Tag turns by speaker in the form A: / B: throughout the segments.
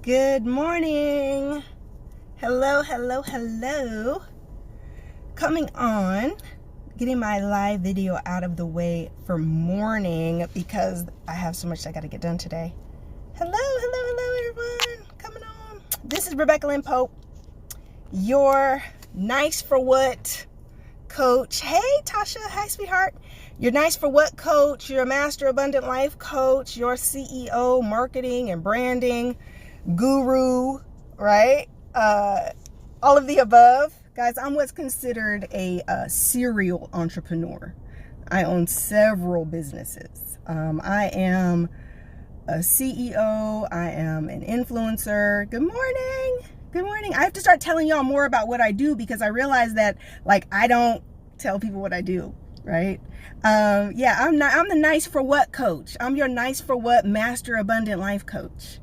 A: Good morning. Hello. Coming on, getting my live video out of the way for morning because I have so much I got to get done today. Hello, everyone. Coming on. This is Rebecca Lynn Pope, your nice for what coach. Hey, Tasha. Hi, sweetheart. Your nice for what coach, your master abundant life coach, your CEO, marketing and branding guru, right? All of the above. Guys, I'm what's considered a serial entrepreneur. I own several businesses. I am a CEO. I am an influencer. Good morning. I have to start telling y'all more about what I do because I realize that I don't tell people what I do, right? I'm the nice for what coach. I'm your nice for what master abundant life coach.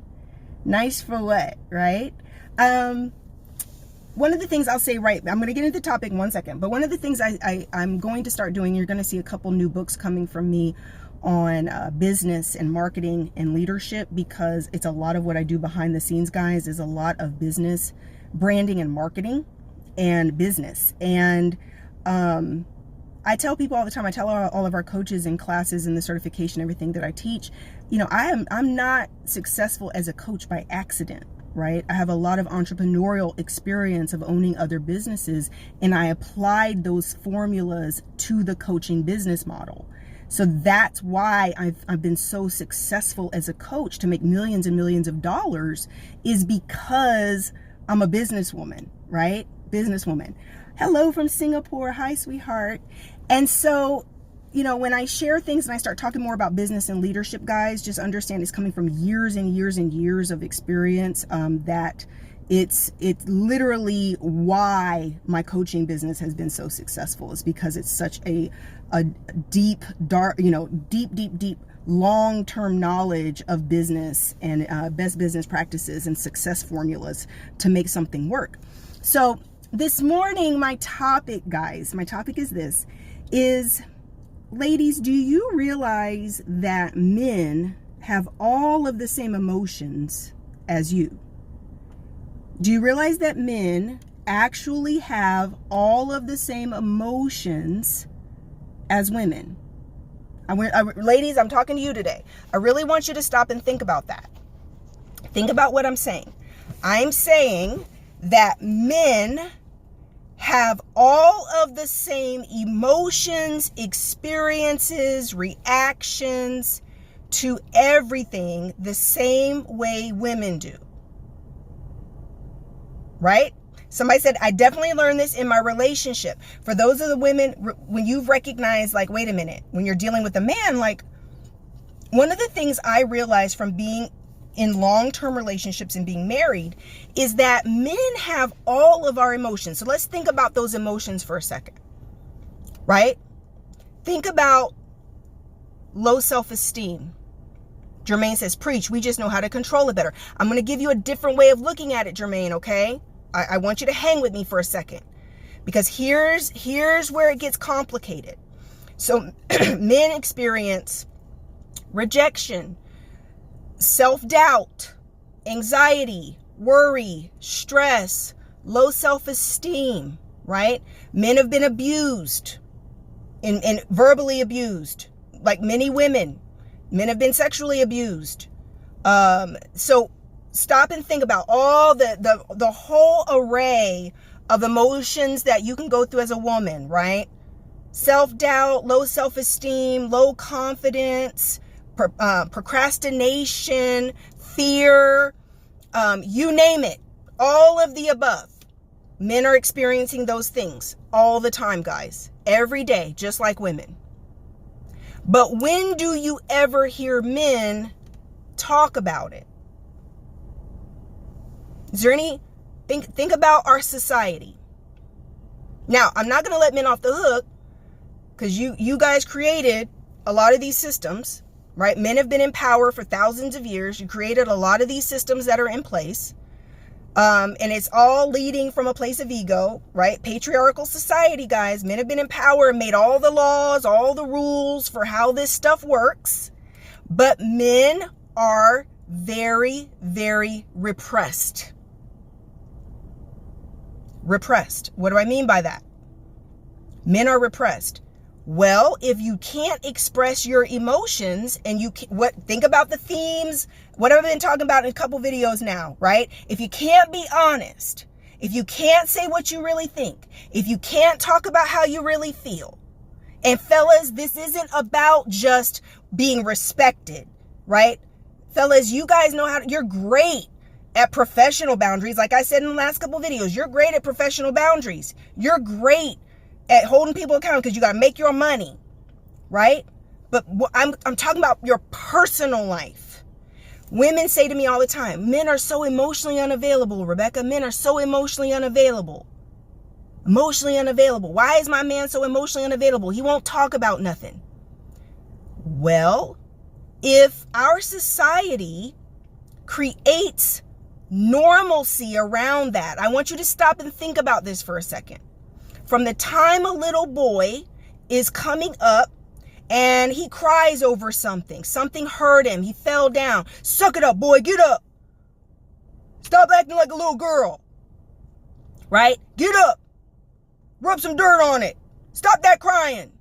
A: Nice for what, right? One of the things I'll say, I'm going to get into the topic in 1 second, but one of the things I'm going to start doing, you're going to see a couple new books coming from me on business and marketing and leadership, because it's a lot of what I do behind the scenes, guys, is a lot of business, branding and marketing and business. And I tell people all the time, I tell all of our coaches in classes and the certification, everything that I teach, I'm not successful as a coach by accident, right? I have a lot of entrepreneurial experience of owning other businesses, and I applied those formulas to the coaching business model. So that's why I've been so successful as a coach to make millions and millions of dollars, is because I'm a businesswoman, right? Businesswoman. Hello from Singapore. Hi, sweetheart. And so, when I share things and I start talking more about business and leadership, guys, just understand it's coming from years and years and years of experience, that it's literally why my coaching business has been so successful, is because it's such a deep, dark, deep, long-term knowledge of business and best business practices and success formulas to make something work. So this morning, my topic is this, ladies, do you realize that men have all of the same emotions as you? Do you realize that men actually have all of the same emotions as women? Ladies, I'm talking to you today. I really want you to stop and think about that. Think about what I'm saying. I'm saying that men have all of the same emotions, experiences, reactions to everything the same way women do. Right? Somebody said, I definitely learned this in my relationship. For those of the women, when you've recognized, wait a minute, when you're dealing with a man, one of the things I realized from being in long-term relationships and being married is that men have all of our emotions. So let's think about those emotions for a second, right? Think about low self-esteem. Jermaine says, preach, we just know how to control it better. I'm going to give you a different way of looking at it, Jermaine, okay? I want you to hang with me for a second, because here's where it gets complicated. So men experience rejection, self-doubt, anxiety, worry, stress, low self-esteem, right? Men have been abused and verbally abused, like many women. Men have been sexually abused. So stop and think about all the whole array of emotions that you can go through as a woman, right? Self-doubt, low self-esteem, low confidence, procrastination, fear, you name it, all of the above. Men are experiencing those things all the time, guys, every day, just like women. But when do you ever hear men talk about it? Is there any, think about our society. Now, I'm not going to let men off the hook, because you guys created a lot of these systems, right? Men have been in power for thousands of years. You created a lot of these systems that are in place. And it's all leading from a place of ego, right? Patriarchal society, guys. Men have been in power and made all the laws, all the rules for how this stuff works. But men are very, very repressed. Repressed. What do I mean by that? Men are repressed. Well, if you can't express your emotions and think about the themes, what I've been talking about in a couple videos now, right? If you can't be honest, if you can't say what you really think, if you can't talk about how you really feel, and fellas, this isn't about just being respected, right? Fellas, you guys know you're great at professional boundaries. Like I said in the last couple videos, you're great at professional boundaries. You're great at holding people accountable because you got to make your money, right? But I'm talking about your personal life. Women say to me all the time, men are so emotionally unavailable, Rebecca. Men are so emotionally unavailable. Emotionally unavailable. Why is my man so emotionally unavailable? He won't talk about nothing. Well, if our society creates normalcy around that, I want you to stop and think about this for a second. From the time a little boy is coming up and he cries over something hurt him, he fell down. Suck it up, boy, get up. Stop acting like a little girl, right? Get up, rub some dirt on it. Stop that crying.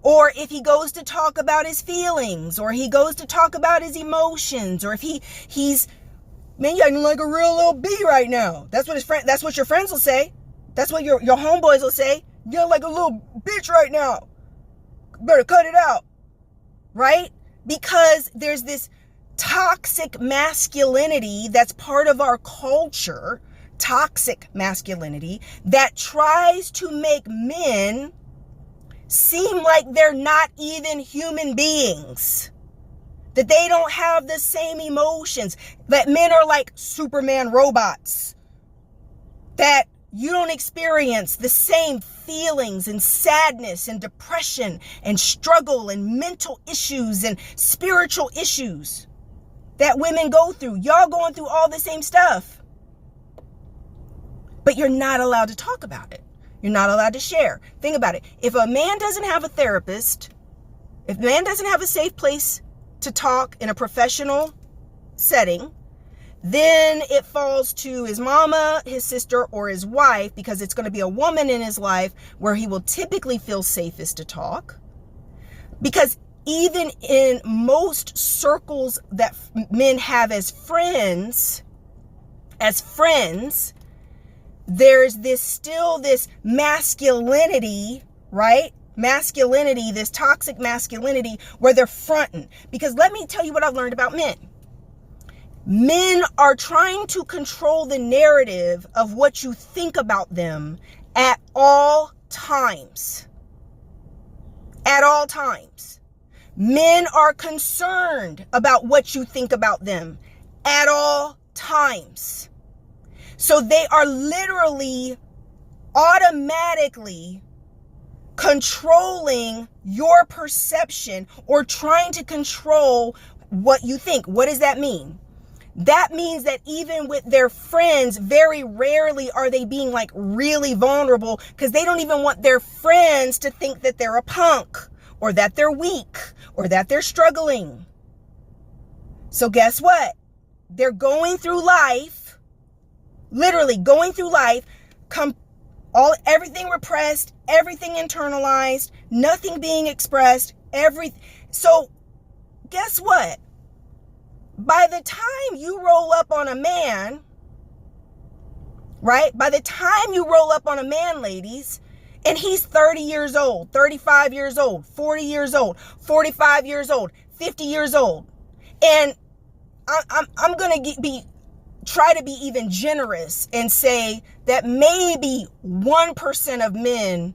A: Or if he goes to talk about his feelings, or he goes to talk about his emotions, or if he's, man, you're acting like a real little bee right now. That's what your friends will say. That's what your homeboys will say. You're like a little bitch right now. Better cut it out. Right? Because there's this toxic masculinity that's part of our culture, toxic masculinity, that tries to make men seem like they're not even human beings. That they don't have the same emotions. That men are like Superman robots. That you don't experience the same feelings and sadness and depression and struggle and mental issues and spiritual issues that women go through. Y'all going through all the same stuff. But you're not allowed to talk about it. You're not allowed to share. Think about it. If a man doesn't have a therapist, if a man doesn't have a safe place to talk in a professional setting, then it falls to his mama, his sister, or his wife, because it's going to be a woman in his life where he will typically feel safest to talk. Because even in most circles that men have as friends, there's still this masculinity, right? Masculinity, this toxic masculinity where they're fronting. Because let me tell you what I've learned about men. Men are trying to control the narrative of what you think about them at all times. At all times. Men are concerned about what you think about them at all times. So they are literally automatically controlling your perception or trying to control what you think. What does that mean? That means that even with their friends, very rarely are they being like really vulnerable, because they don't even want their friends to think that they're a punk or that they're weak or that they're struggling. So guess what? They're going through life, literally going through life, everything repressed, everything internalized, nothing being expressed, So guess what? By the time you roll up on a man, right? By the time you roll up on a man, ladies, and he's 30 years old, 35 years old, 40 years old, 45 years old, 50 years old. And I'm going to try to be even generous and say that maybe 1% of men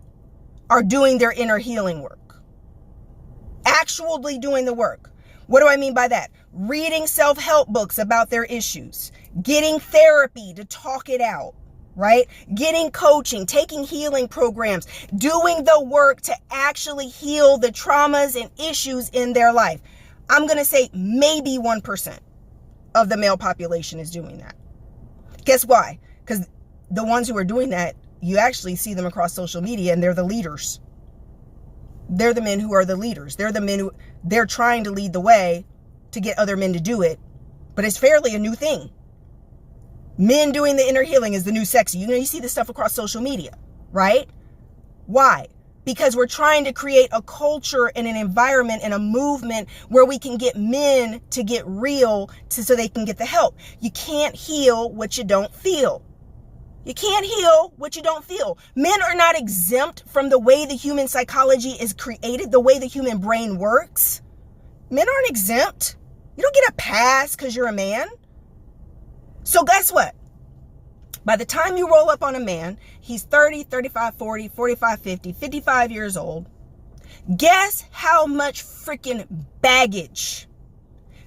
A: are doing their inner healing work. Actually doing the work. What do I mean by that? Reading self-help books about their issues, getting therapy to talk it out, right? Getting coaching, taking healing programs, doing the work to actually heal the traumas and issues in their life. I'm going to say maybe 1% of the male population is doing that. Guess why? Because the ones who are doing that, you actually see them across social media, and they're the leaders. They're the men who are the leaders. They're the men who they're trying to lead the way to get other men to do it. but it's fairly a new thing. Men doing the inner healing is the new sexy. You know, you see this stuff across social media, right? Why? Because we're trying to create a culture and an environment and a movement where we can get men to get real so they can get the help. You can't heal what you don't feel. You can't heal what you don't feel. Men are not exempt from the way the human psychology is created, the way the human brain works. Men aren't exempt. You don't get a pass because you're a man. So guess what? By the time you roll up on a man, he's 30, 35, 40, 45, 50, 55 years old. Guess how much freaking baggage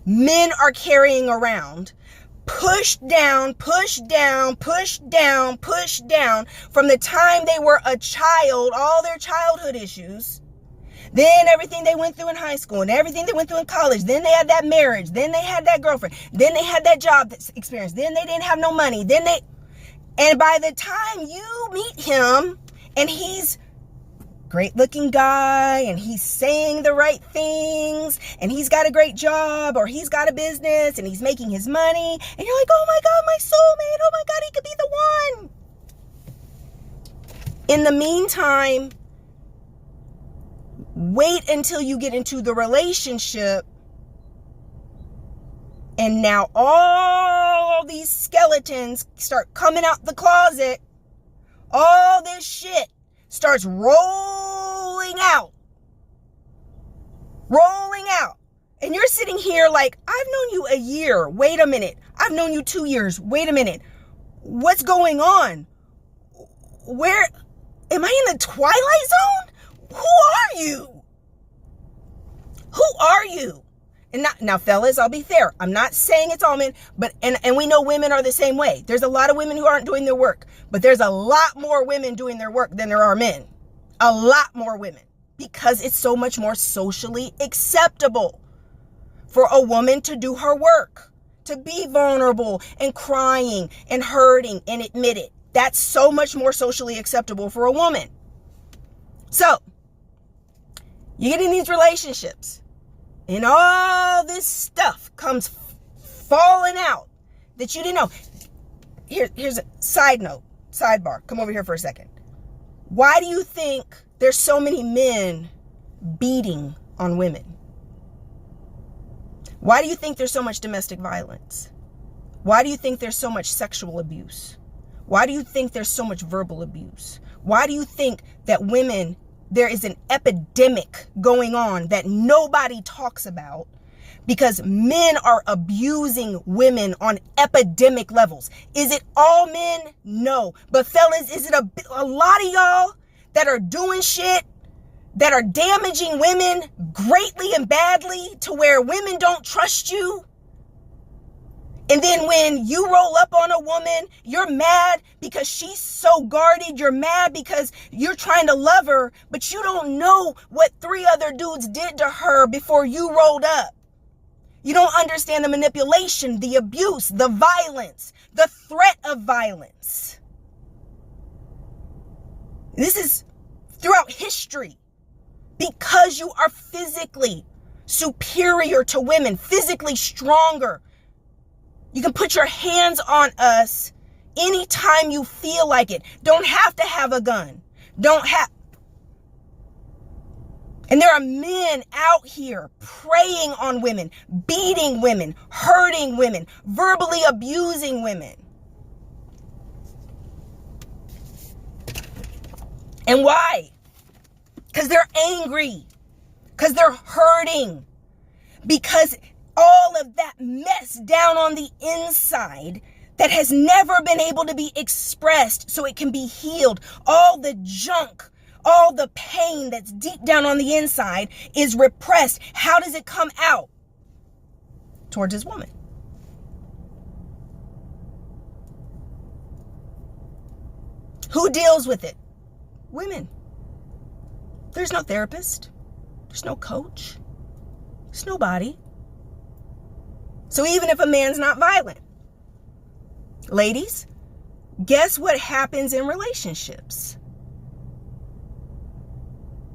A: men are carrying around, pushed down, pushed down, pushed down, pushed down from the time they were a child, all their childhood issues. Then everything they went through in high school and everything they went through in college. Then they had that marriage. Then they had that girlfriend. Then they had that job experience. Then they didn't have no money. And by the time you meet him and he's great looking guy and he's saying the right things and he's got a great job or he's got a business and he's making his money and you're like, oh my God, my soulmate. Oh my God, he could be the one. In the meantime, wait until you get into the relationship, and now all these skeletons start coming out the closet. All this shit starts rolling out. Rolling out. And you're sitting here like, I've known you a year. Wait a minute. I've known you 2 years. Wait a minute. What's going on? Where am I in the Twilight Zone? Who are you? Who are you? And now, fellas, I'll be fair. I'm not saying it's all men, but and we know women are the same way. There's a lot of women who aren't doing their work, but there's a lot more women doing their work than there are men. A lot more women, because it's so much more socially acceptable for a woman to do her work, to be vulnerable and crying and hurting and admit it. That's so much more socially acceptable for a woman. So, you get in these relationships and all this stuff comes falling out that you didn't know. Here's a side note, sidebar. Come over here for a second. Why do you think there's so many men beating on women? Why do you think there's so much domestic violence? Why do you think there's so much sexual abuse? Why do you think there's so much verbal abuse? Why do you think that women, there is an epidemic going on that nobody talks about? Because men are abusing women on epidemic levels. Is it all men? No. But fellas, is it a lot of y'all that are doing shit that are damaging women greatly and badly to where women don't trust you? And then when you roll up on a woman, you're mad because she's so guarded. You're mad because you're trying to love her, but you don't know what 3 other dudes did to her before you rolled up. You don't understand the manipulation, the abuse, the violence, the threat of violence. This is throughout history. Because you are physically superior to women, physically stronger. You can put your hands on us anytime you feel like it. Don't have to have a gun. And there are men out here preying on women, beating women, hurting women, verbally abusing women. And why? Because they're angry. Because they're hurting. Because all of that mess down on the inside that has never been able to be expressed so it can be healed. All the junk, all the pain that's deep down on the inside is repressed. How does it come out? Towards his woman. Who deals with it? Women. There's no therapist. There's no coach. There's nobody. So even if a man's not violent, ladies, guess what happens in relationships?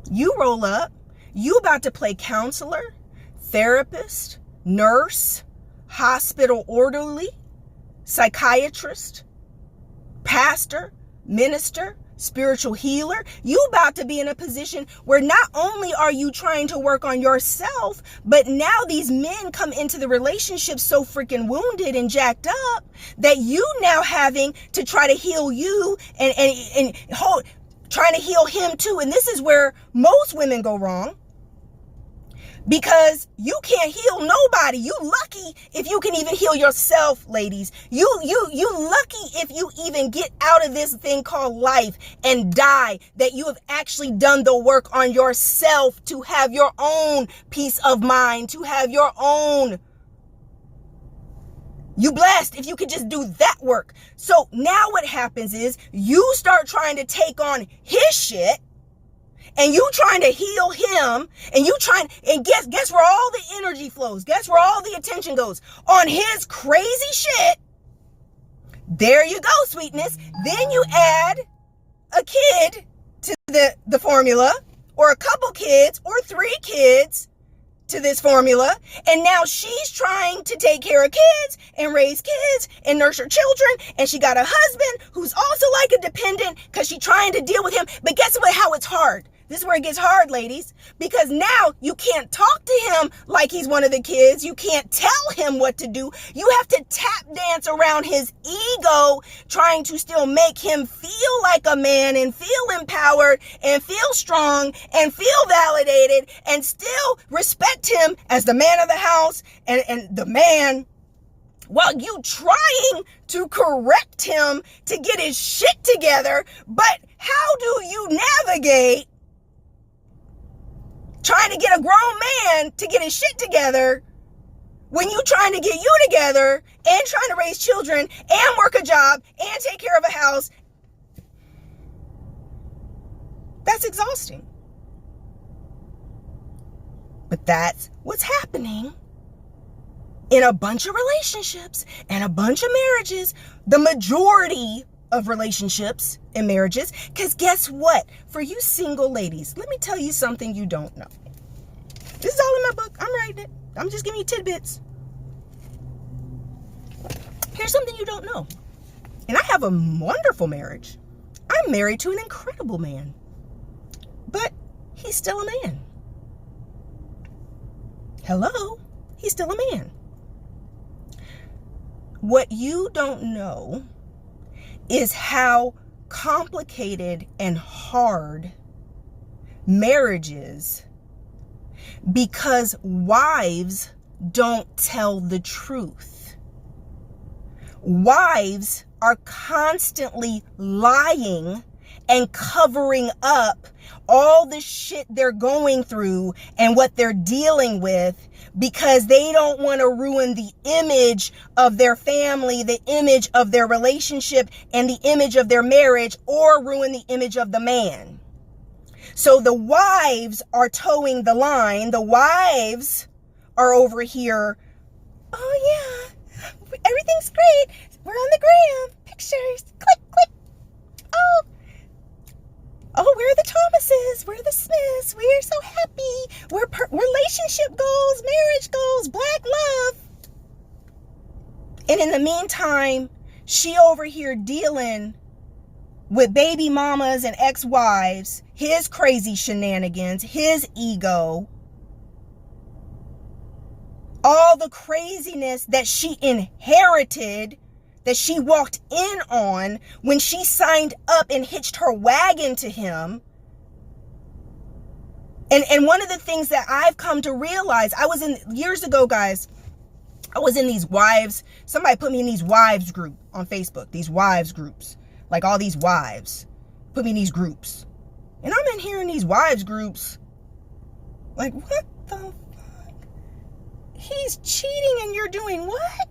A: You roll up, you about to play counselor, therapist, nurse, hospital orderly, psychiatrist, pastor, minister, spiritual healer. You about to be in a position where not only are you trying to work on yourself, but now these men come into the relationship so freaking wounded and jacked up that you now having to try to heal you and trying to heal him too. And this is where most women go wrong, because you can't heal nobody. You lucky if you can even heal yourself, ladies. You lucky if you even get out of this thing called life and die, that you have actually done the work on yourself to have your own peace of mind, to have your own. You blessed if you could just do that work. So now what happens is you start trying to take on his shit, and you trying to heal him, and you trying, and guess where all the energy flows? Guess where all the attention goes? On his crazy shit. There you go, sweetness. Then you add a kid to the formula, or a couple kids, or 3 kids to this formula. And now she's trying to take care of kids and raise kids and nurture children. And she got a husband who's also like a dependent because she's trying to deal with him. But guess what? How it's hard. This is where it gets hard, ladies, because now you can't talk to him like he's one of the kids. You can't tell him what to do. You have to tap dance around his ego, trying to still make him feel like a man and feel empowered and feel strong and feel validated and still respect him as the man of the house and the man, while you trying to correct him to get his shit together. But how do you navigate trying to get a grown man to get his shit together when you trying to get you together and trying to raise children and work a job and take care of a house? That's exhausting. But that's what's happening in a bunch of relationships and a bunch of marriages. The majority of relationships and marriages. Because guess what? For you single ladies, let me tell you something you don't know. This is all in my book. I'm writing it. I'm just giving you tidbits. Here's something you don't know. And I have a wonderful marriage. I'm married to an incredible man. But he's still a man. Hello? He's still a man. What you don't know is how complicated and hard marriage is, because wives don't tell the truth. Wives are constantly lying and covering up all the shit they're going through and what they're dealing with, because they don't want to ruin the image of their family, the image of their relationship, and the image of their marriage, or ruin the image of the man. So the wives are towing the line. The wives are over here, oh yeah, everything's great. We're on the gram. Pictures. Click, click. Oh, we're the Thomases, we're the Smiths, we're so happy, we're relationship goals, marriage goals, black love. And in the meantime, she over here dealing with baby mamas and ex-wives, his crazy shenanigans, his ego, all the craziness that she inherited, that she walked in on when she signed up and hitched her wagon to him. And one of the things that I've come to realize, years ago, guys, I was in these wives, somebody put me in these wives group on Facebook, these wives groups, like all these wives put me in these groups. And I'm in here in these wives groups, like, what the fuck? He's cheating and you're doing what?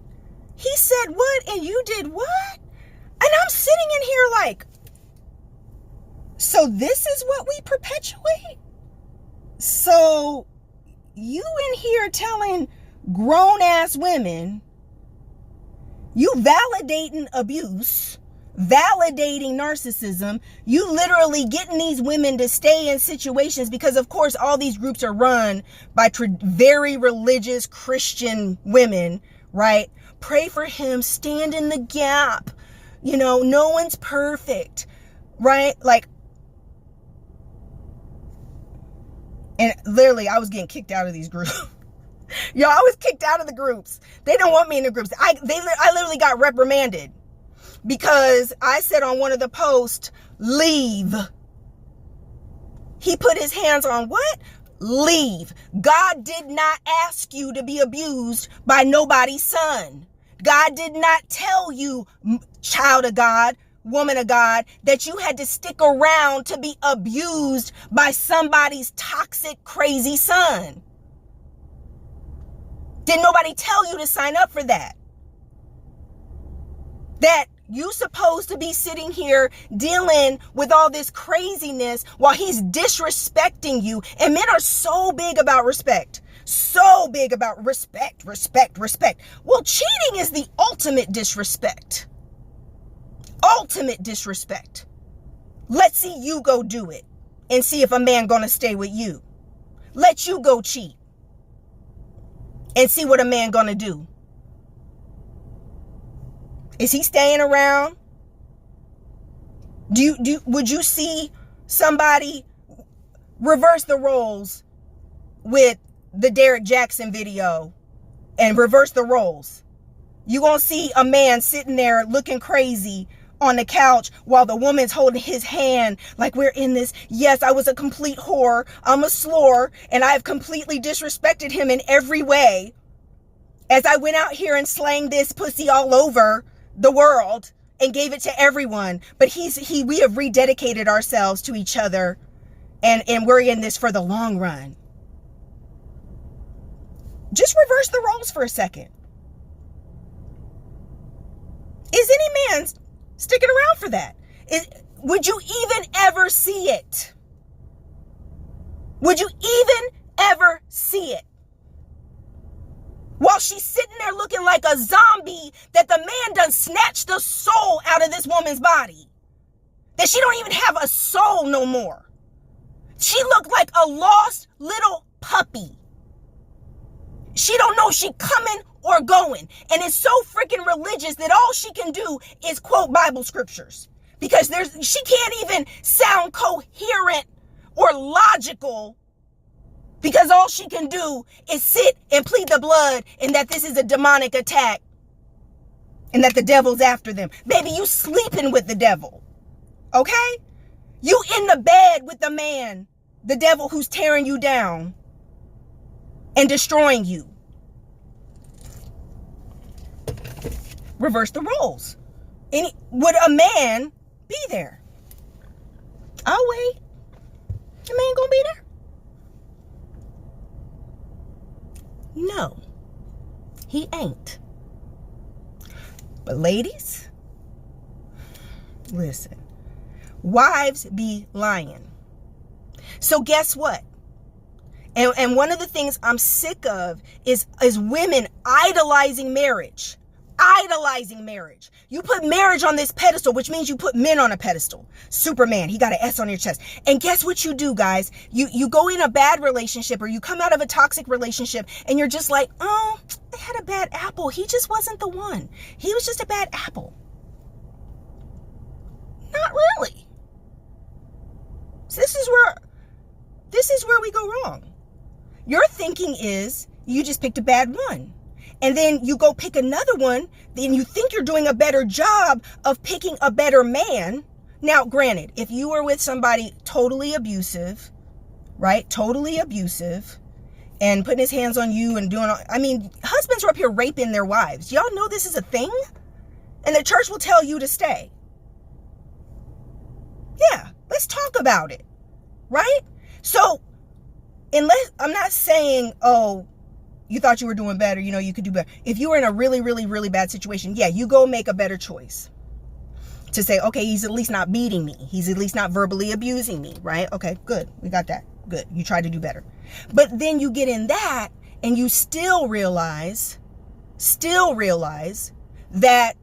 A: He said what and you did what? And I'm sitting in here like, so this is what we perpetuate? So you in here telling grown-ass women, you validating abuse, validating narcissism, you literally getting these women to stay in situations, because of course all these groups are run by very religious Christian women, right? Pray for him, stand in the gap. You know, no one's perfect, right? Like, and literally I was getting kicked out of these groups. Yo, I was kicked out of the groups. They don't want me in the groups. I literally got reprimanded because I said on one of the posts, leave. He put his hands on what? Leave. God did not ask you to be abused by nobody's son. God did not tell you, child of God, woman of God, that you had to stick around to be abused by somebody's toxic, crazy son. Did nobody tell you to sign up for that? That you supposed to be sitting here dealing with all this craziness while he's disrespecting you. And men are so big about respect. So big about respect. Well, cheating is the ultimate disrespect. Ultimate disrespect. Let's see you go do it and see if a man gonna stay with you. Let you go cheat and see what a man gonna do. Is he staying around? Would you see somebody reverse the roles with the Derek Jackson video and reverse the roles? You gonna see a man sitting there looking crazy on the couch while the woman's holding his hand like we're in this. Yes, I was a complete whore. I'm a slore and I've completely disrespected him in every way as I went out here and slanged this pussy all over the world and gave it to everyone. But we have rededicated ourselves to each other and we're in this for the long run. Just reverse the roles for a second. Is any man sticking around for that? Would you even ever see it? Would you even ever see it? While she's sitting there looking like a zombie that the man done snatched the soul out of this woman's body. That she don't even have a soul no more. She looked like a lost little puppy. She don't know if she coming or going. And it's so freaking religious that all she can do is quote Bible scriptures. Because she can't even sound coherent or logical. Because all she can do is sit and plead the blood and that this is a demonic attack. And that the devil's after them. Baby, you sleeping with the devil. Okay? You in the bed with the man. The devil who's tearing you down. And destroying you. Reverse the roles. Would a man be there? I'll wait. A man gonna be there? No, he ain't. But ladies, listen, wives be lying. So guess what? And one of the things I'm sick of is women idolizing marriage. Idolizing marriage. You put marriage on this pedestal, which means you put men on a pedestal. Superman, he got an S on your chest. And guess what you do, guys? You go in a bad relationship or you come out of a toxic relationship and you're just like, oh, I had a bad apple. He just wasn't the one. He was just a bad apple. Not really. So this is where we go wrong. Your thinking is you just picked a bad one. And then you go pick another one, then you think you're doing a better job of picking a better man. Now, granted, if you were with somebody totally abusive, right? Totally abusive and putting his hands on you and doing, husbands are up here raping their wives. Y'all know this is a thing? And the church will tell you to stay. Yeah, let's talk about it, right? So, unless, I'm not saying, oh, you thought you were doing better, you could do better. If you were in a really, really, really bad situation, yeah, you go make a better choice. To say, okay, he's at least not beating me. He's at least not verbally abusing me, right? Okay, good. We got that. Good. You tried to do better. But then you get in that and you still realize that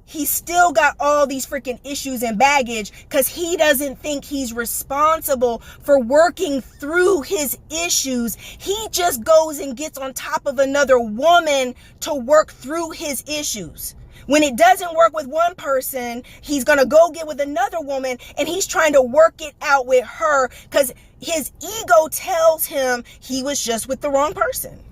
A: he's still got all these freaking issues and baggage because he doesn't think he's responsible for working through his issues. He just goes and gets on top of another woman to work through his issues. When it doesn't work with one person, he's going to go get with another woman, and he's trying to work it out with her because his ego tells him he was just with the wrong person.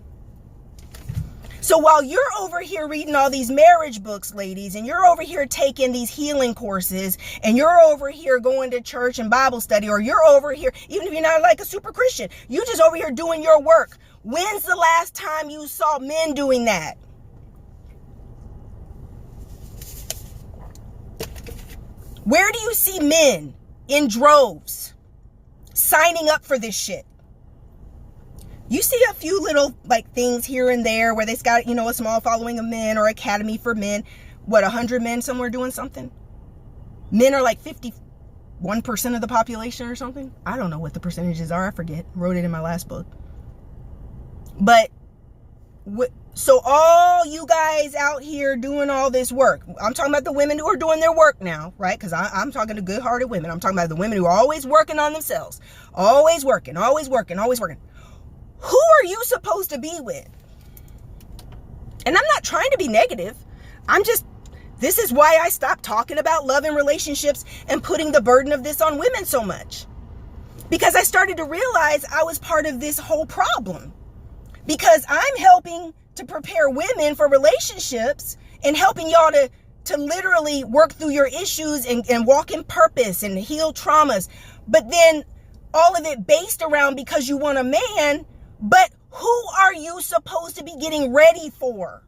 A: So while you're over here reading all these marriage books, ladies, and you're over here taking these healing courses, and you're over here going to church and Bible study, or you're over here, even if you're not like a super Christian, you just over here doing your work. When's the last time you saw men doing that? Where do you see men in droves signing up for this shit? You see a few little like things here and there where they've got, a small following of men or academy for men. What, 100 men somewhere doing something? Men are like 51% of the population or something. I don't know what the percentages are. I forget. Wrote it in my last book. But so all you guys out here doing all this work, I'm talking about the women who are doing their work now, right? Because I'm talking to good-hearted women. I'm talking about the women who are always working on themselves. Always working, always working, always working. Who are you supposed to be with? And I'm not trying to be negative. This is why I stopped talking about love and relationships and putting the burden of this on women so much. Because I started to realize I was part of this whole problem. Because I'm helping to prepare women for relationships and helping y'all to literally work through your issues and walk in purpose and heal traumas. But then all of it based around because you want a man. But who are you supposed to be getting ready for?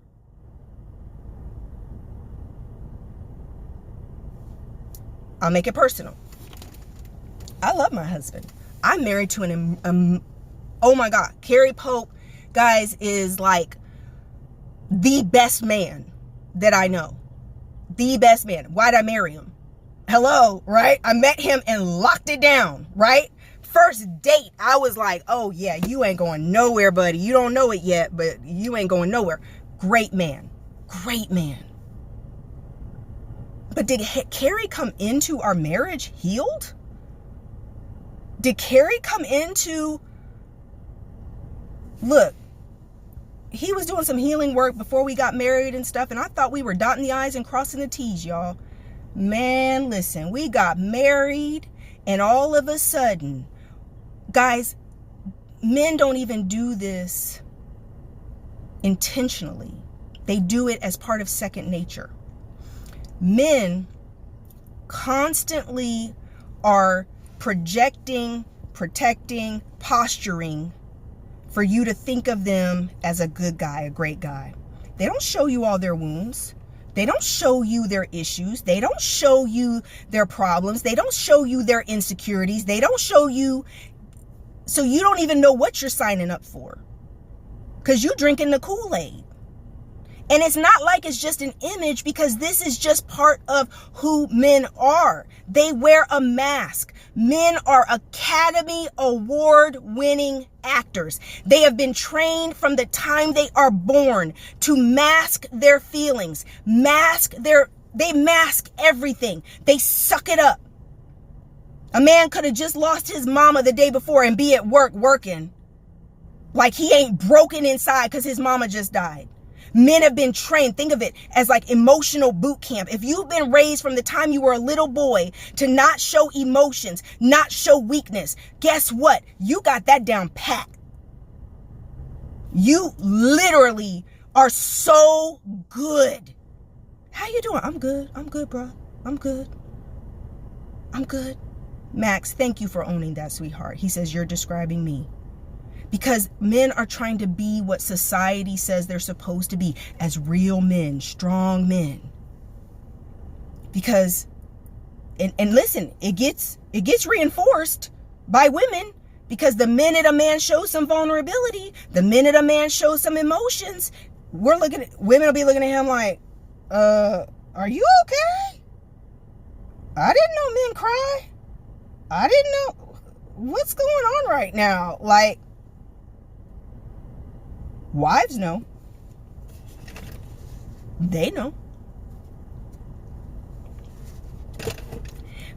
A: I'll make it personal. I love my husband. I'm married to oh my God, Carrie Pope, guys, is like the best man that I know. The best man. Why'd I marry him? Hello, right? I met him and locked it down, right? First date, I was like, oh yeah, you ain't going nowhere, buddy. You don't know it yet, but you ain't going nowhere. Great man. Great man. But did Carrie come into our marriage healed? Did Carrie come into... Look, he was doing some healing work before we got married and stuff, and I thought we were dotting the I's and crossing the T's, y'all. Man, listen, we got married, and all of a sudden... Guys, men don't even do this intentionally. They do it as part of second nature. Men constantly are projecting, protecting, posturing for you to think of them as a good guy, a great guy. They don't show you all their wounds. They don't show you their issues. They don't show you their problems. They don't show you their insecurities. They don't show you... So you don't even know what you're signing up for because you're drinking the Kool-Aid. And it's not like it's just an image, because this is just part of who men are. They wear a mask. Men are Academy Award winning actors. They have been trained from the time they are born to mask their feelings, they mask everything. They suck it up. A man could have just lost his mama the day before and be at work working like he ain't broken inside because his mama just died. Men have been trained, think of it as like emotional boot camp. If you've been raised from the time you were a little boy to not show emotions, not show weakness, guess what? You got that down pat. You literally are so good. How you doing? I'm good. I'm good, bro. I'm good. I'm good. Max, thank you for owning that, sweetheart. He says, you're describing me. Because men are trying to be what society says they're supposed to be, as real men, strong men. Because, and listen, it gets reinforced by women, because the minute a man shows some vulnerability, the minute a man shows some emotions, women will be looking at him like, are you okay? I didn't know men cry. I didn't know what's going on right now. Like, wives know. They know.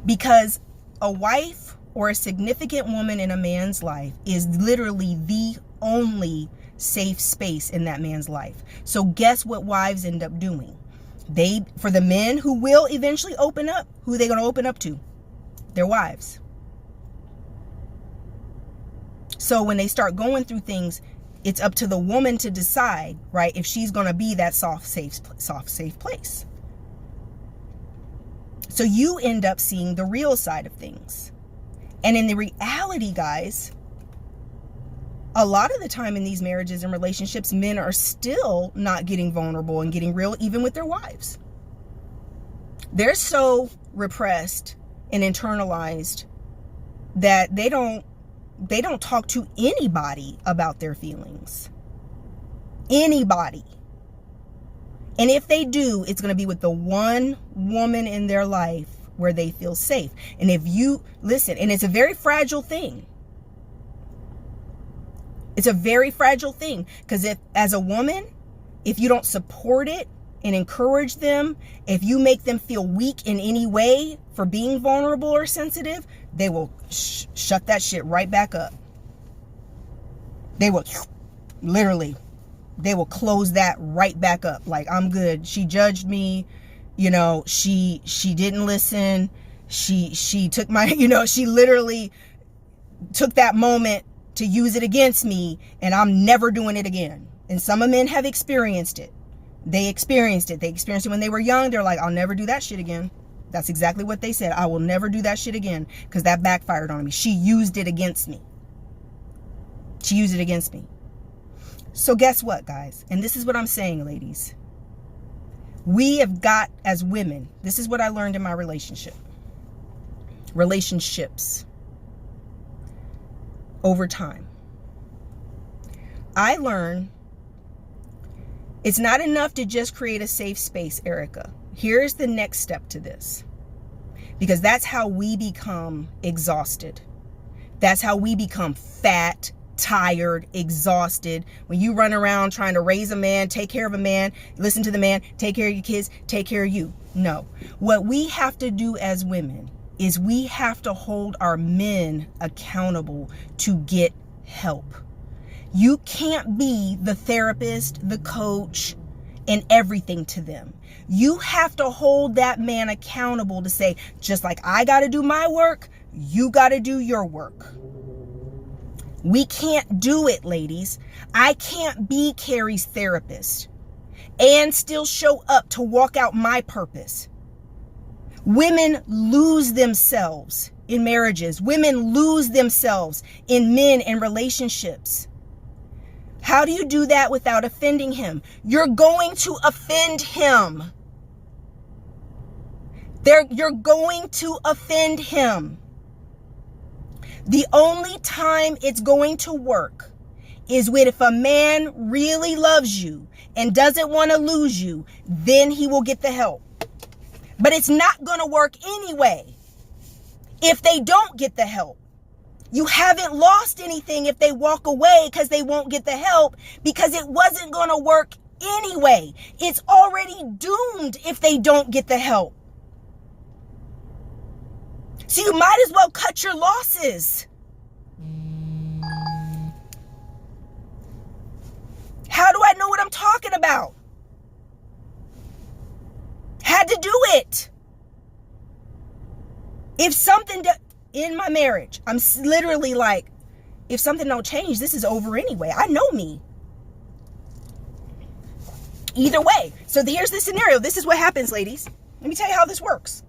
A: Because a wife or a significant woman in a man's life is literally the only safe space in that man's life. So guess what wives end up doing? For the men who will eventually open up, who are they going to open up to? Their wives. So when they start going through things, it's up to the woman to decide, right, if she's going to be that soft, safe place. So you end up seeing the real side of things. And in the reality, guys, a lot of the time in these marriages and relationships, men are still not getting vulnerable and getting real, even with their wives. They're so repressed and internalized that they don't talk to anybody about their feelings. Anybody. And if they do, it's going to be with the one woman in their life where they feel safe. And if you listen, and it's a very fragile thing. It's a very fragile thing, because if, as a woman, if you don't support it and encourage them, if you make them feel weak in any way for being vulnerable or sensitive, they will shut that shit right back up. They will literally, they will close that right back up. Like, I'm good. She judged me. You know, she didn't listen. She took my, she literally took that moment to use it against me, and I'm never doing it again. And some men have experienced it. They experienced it. They experienced it when they were young. They're like, I'll never do that shit again. That's exactly what they said. I will never do that shit again, because that backfired on me. She used it against me. She used it against me. So guess what, guys? And this is what I'm saying, ladies. We have got, as women, this is what I learned in my relationships over time. I learned it's not enough to just create a safe space, Erica. Here's the next step to this, because that's how we become exhausted. That's how we become fat, tired, exhausted. When you run around trying to raise a man, take care of a man, listen to the man, take care of your kids, take care of you. No. What we have to do as women is we have to hold our men accountable to get help. You can't be the therapist, the coach, and everything to them. You have to hold that man accountable to say, just like I got to do my work, you got to do your work. We can't do it, ladies. I can't be Carrie's therapist and still show up to walk out my purpose. Women lose themselves in marriages. Women lose themselves in men and relationships. How do you do that without offending him? You're going to offend him. You're going to offend him. The only time it's going to work is when, if a man really loves you and doesn't want to lose you, then he will get the help. But it's not going to work anyway if they don't get the help. You haven't lost anything if they walk away because they won't get the help, because it wasn't going to work anyway. It's already doomed if they don't get the help. So you might as well cut your losses. How do I know what I'm talking about? Had to do it. If something in my marriage, I'm literally like, if something don't change, this is over anyway. I know me. Either way. So here's the scenario. This is what happens, ladies. Let me tell you how this works.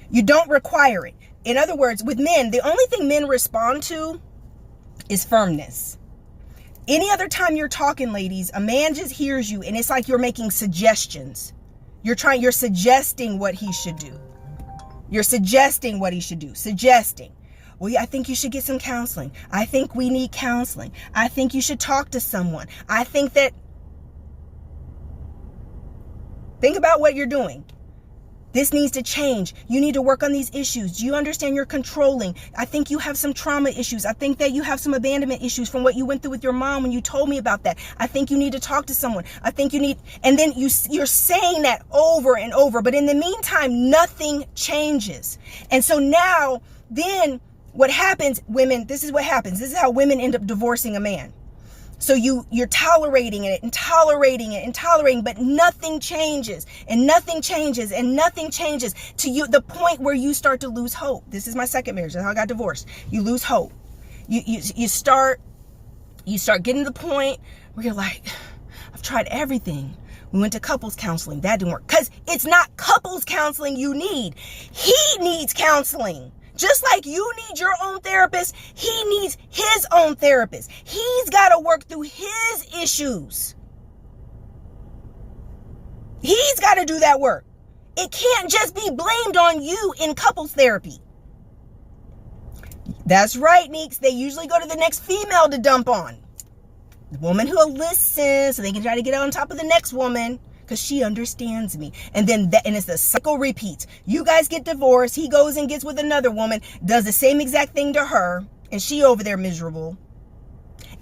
A: You don't require it. In other words, with men, the only thing men respond to is firmness. Any other time you're talking, ladies, a man just hears you and it's like you're making suggestions. You're suggesting what he should do. You're suggesting what he should do. Suggesting. Well, I think you should get some counseling. I think we need counseling. I think you should talk to someone. I think that... Think about what you're doing. This needs to change. You need to work on these issues. Do you understand you're controlling? I think you have some trauma issues. I think that you have some abandonment issues from what you went through with your mom when you told me about that. I think you need to talk to someone. I think you need, and then you're saying that over and over. But in the meantime, nothing changes. And so now, then what happens, women, this is what happens. This is how women end up divorcing a man. So you're tolerating it and tolerating it and tolerating, but nothing changes and nothing changes and nothing changes to you, the point where you start to lose hope. This is my second marriage. That's how I got divorced. You lose hope. You start getting to the point where you're like, I've tried everything. We went to couples counseling. That didn't work. Because it's not couples counseling you need. He needs counseling. Just like you need your own therapist, he needs his own therapist. He's got to work through his issues. He's got to do that work. It can't just be blamed on you in couples therapy. That's right, Neeks. They usually go to the next female to dump on. The woman who will listen so they can try to get on top of the next woman. Because she understands me. And then and it's the cycle repeats. You guys get divorced. He goes and gets with another woman, does the same exact thing to her, and she over there miserable.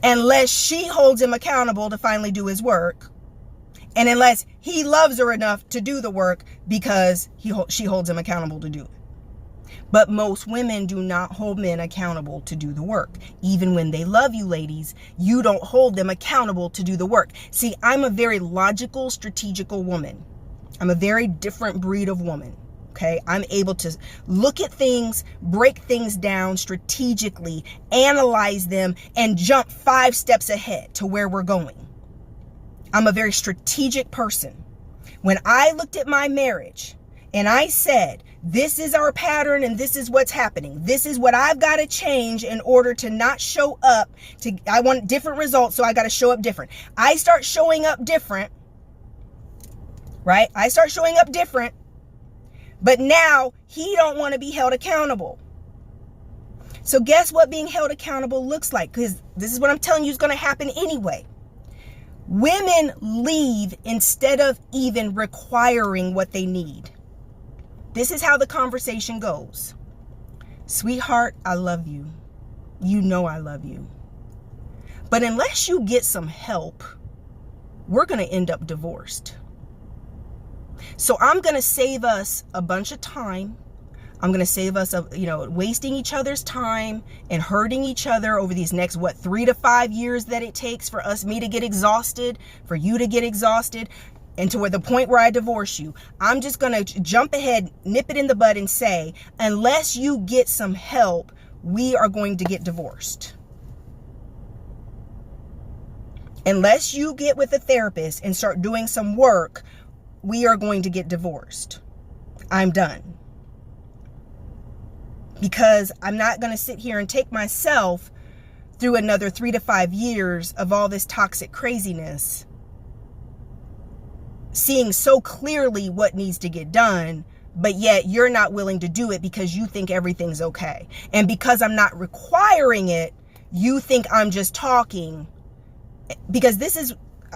A: Unless she holds him accountable to finally do his work. And unless he loves her enough to do the work because she holds him accountable to do it. But most women do not hold men accountable to do the work. Even when they love you, ladies, you don't hold them accountable to do the work. See, I'm a very logical, strategical woman. I'm a very different breed of woman. Okay, I'm able to look at things, break things down strategically, analyze them, and jump 5 steps ahead to where we're going. I'm a very strategic person. When I looked at my marriage and I said, this is our pattern and this is what's happening. This is what I've got to change in order to not show up. I want different results, so I got to show up different. I start showing up different, right? I start showing up different, but now he don't want to be held accountable. So guess what being held accountable looks like? Because this is what I'm telling you is going to happen anyway. Women leave instead of even requiring what they need. This is how the conversation goes. Sweetheart, I love you. You know I love you. But unless you get some help, we're going to end up divorced. So I'm going to save us a bunch of time. I'm going to save us, wasting each other's time and hurting each other over these next, 3 to 5 years that it takes for me to get exhausted, for you to get exhausted. And to the point where I divorce you, I'm just going to jump ahead, nip it in the bud and say, unless you get some help, we are going to get divorced. Unless you get with a therapist and start doing some work, we are going to get divorced. I'm done. Because I'm not going to sit here and take myself through another 3 to 5 years of all this toxic craziness, seeing so clearly what needs to get done, but yet you're not willing to do it because you think everything's okay. And because I'm not requiring it, you think I'm just talking. Because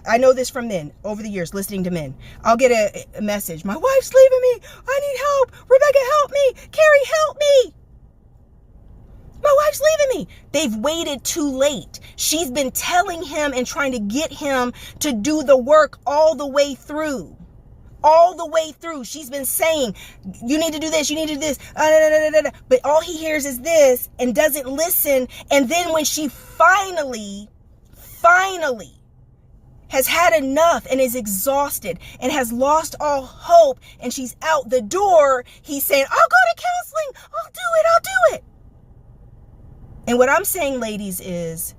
A: I know this from men over the years, listening to men. I'll get a message. My wife's leaving me. I need help. Rebecca, help me. Carrie, help me. My wife's leaving me. They've waited too late. She's been telling him and trying to get him to do the work all the way through. All the way through. She's been saying, you need to do this, you need to do this. But all he hears is this and doesn't listen. And then when she finally has had enough and is exhausted and has lost all hope and she's out the door, he's saying, I'll go to counseling. I'll do it. And what I'm saying, ladies, is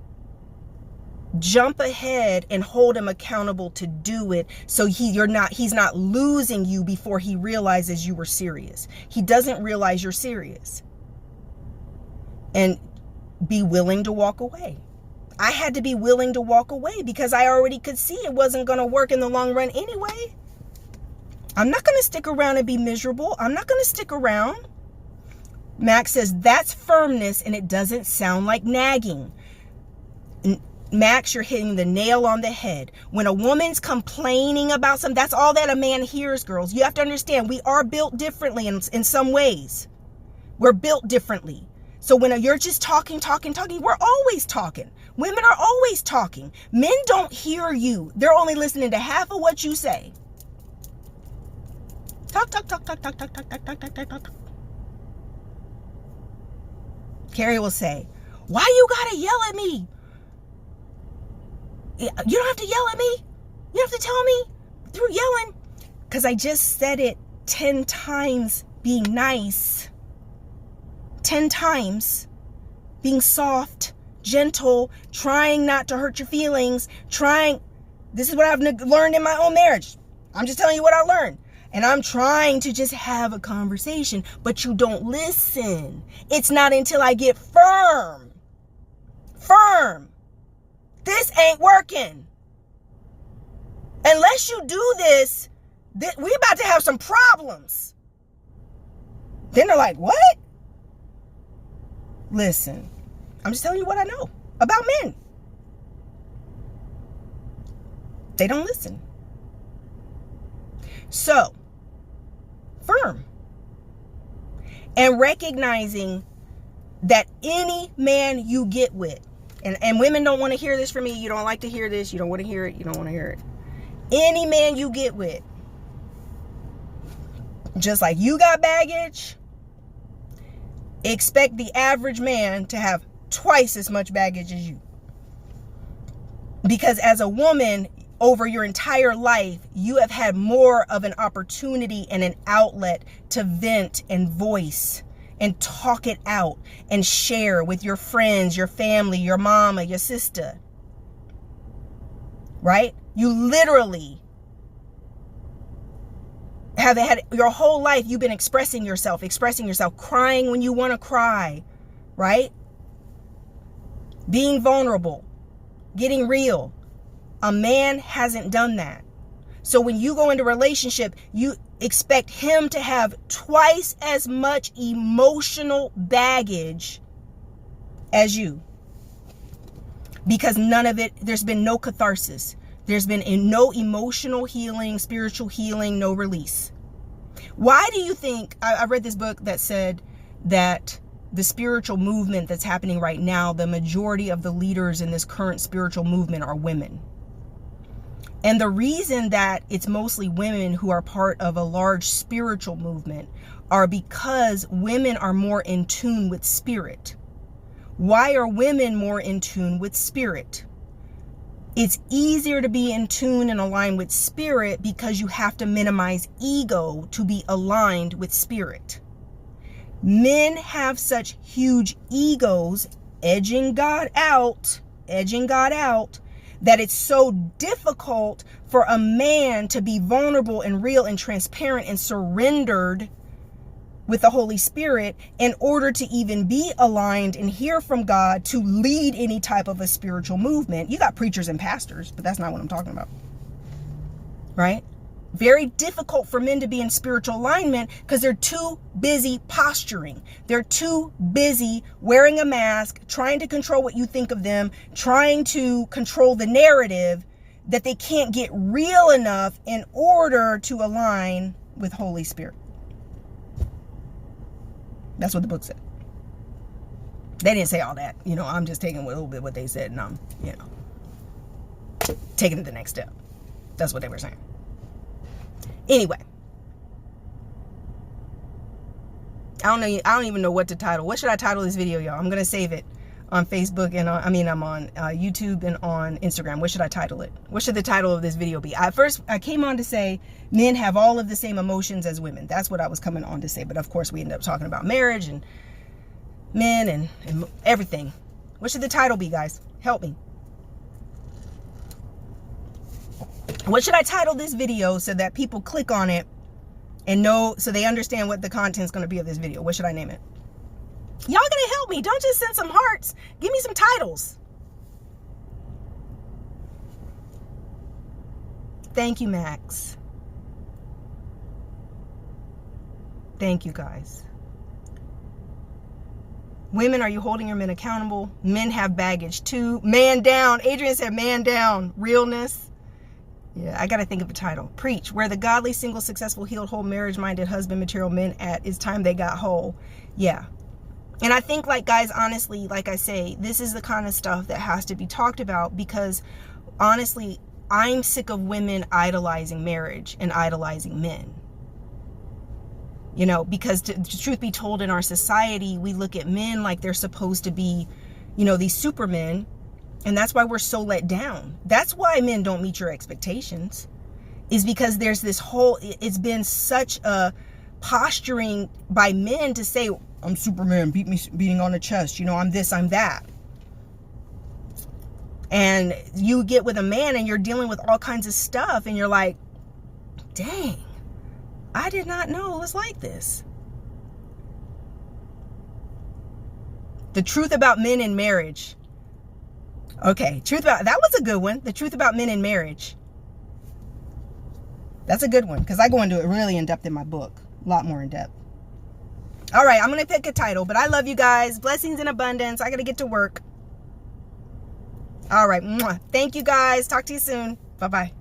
A: jump ahead and hold him accountable to do it, so he's not losing you before he realizes you were serious. He doesn't realize you're serious. And be willing to walk away. I had to be willing to walk away because I already could see it wasn't going to work in the long run anyway. I'm not going to stick around and be miserable. I'm not going to stick around. Max says, that's firmness and it doesn't sound like nagging. Max, you're hitting the nail on the head. When a woman's complaining about something, that's all that a man hears, girls. You have to understand, we are built differently in some ways. We're built differently. So when you're just talking, we're always talking. Women are always talking. Men don't hear you. They're only listening to half of what you say. Talk. Carrie will say, why you gotta yell at me? You don't have to yell at me. You don't have to tell me through yelling. Because I just said it 10 times being nice. 10 times being soft, gentle, trying not to hurt your feelings, this is what I've learned in my own marriage. I'm just telling you what I learned. And I'm trying to just have a conversation, but you don't listen. It's not until I get firm. This ain't working. Unless you do this, we about to have some problems. Then they're like, what? Listen, I'm just telling you what I know about men. They don't listen. So, firm. And recognizing that any man you get with, and women don't want to hear this from me. You don't like to hear this. You don't want to hear it. You don't want to hear it. Any man you get with, just like you got baggage, expect the average man to have twice as much baggage as you. Because as a woman, over your entire life, you have had more of an opportunity and an outlet to vent and voice and talk it out and share with your friends, your family, your mama, your sister. Right? You literally have had your whole life, you've been expressing yourself, crying when you want to cry, right? Being vulnerable, getting real. A man hasn't done that. So when you go into a relationship, you expect him to have twice as much emotional baggage as you. Because none of it, there's been no catharsis. There's been no emotional healing, spiritual healing, no release. Why do you think, I read this book that said that the spiritual movement that's happening right now, the majority of the leaders in this current spiritual movement are women. And the reason that it's mostly women who are part of a large spiritual movement are because women are more in tune with spirit. Why are women more in tune with spirit? It's easier to be in tune and aligned with spirit because you have to minimize ego to be aligned with spirit. Men have such huge egos, edging God out, that it's so difficult for a man to be vulnerable and real and transparent and surrendered with the Holy Spirit in order to even be aligned and hear from God to lead any type of a spiritual movement. You got preachers and pastors, but that's not what I'm talking about. Right? Very difficult for men to be in spiritual alignment because they're too busy posturing. They're too busy wearing a mask, trying to control what you think of them, trying to control the narrative, that they can't get real enough in order to align with Holy Spirit. That's what the book said. They didn't say all that. I'm just taking a little bit what they said and I'm, taking it the next step. That's what they were saying. Anyway, I don't even know what to title. What should I title this video, y'all? I'm going to save it on Facebook and I'm on YouTube and on Instagram. What should I title it? What should the title of this video be? I came on to say men have all of the same emotions as women. That's what I was coming on to say. But of course, we ended up talking about marriage and men and everything. What should the title be, guys? Help me. What should I title this video so that people click on it and know, so they understand what the content's going to be of this video? What should I name it? Y'all gonna help me. Don't just send some hearts. Give me some titles. Thank you, Max. Thank you, guys. Women, are you holding your men accountable? Men have baggage too. Man down. Adrian said man down. Realness. Yeah, I got to think of a title. Preach. Where the godly, single, successful, healed, whole, marriage-minded, husband material men at, it's time they got whole. Yeah. And I think, like, guys, honestly, like I say, this is the kind of stuff that has to be talked about, because honestly, I'm sick of women idolizing marriage and idolizing men. You know, because truth be told, in our society, we look at men like they're supposed to be, you know, these supermen. And that's why we're so let down. That's why men don't meet your expectations, is because there's this whole, it's been such a posturing by men to say, I'm Superman, beating on the chest. You know, I'm this, I'm that. And you get with a man and you're dealing with all kinds of stuff. And you're like, dang, I did not know it was like this. The truth about men in marriage. Okay, that was a good one. The truth about men in marriage. That's a good one, because I go into it really in depth in my book. A lot more in depth. All right, I'm going to pick a title, but I love you guys. Blessings in abundance. I got to get to work. All right. Thank you guys. Talk to you soon. Bye-bye.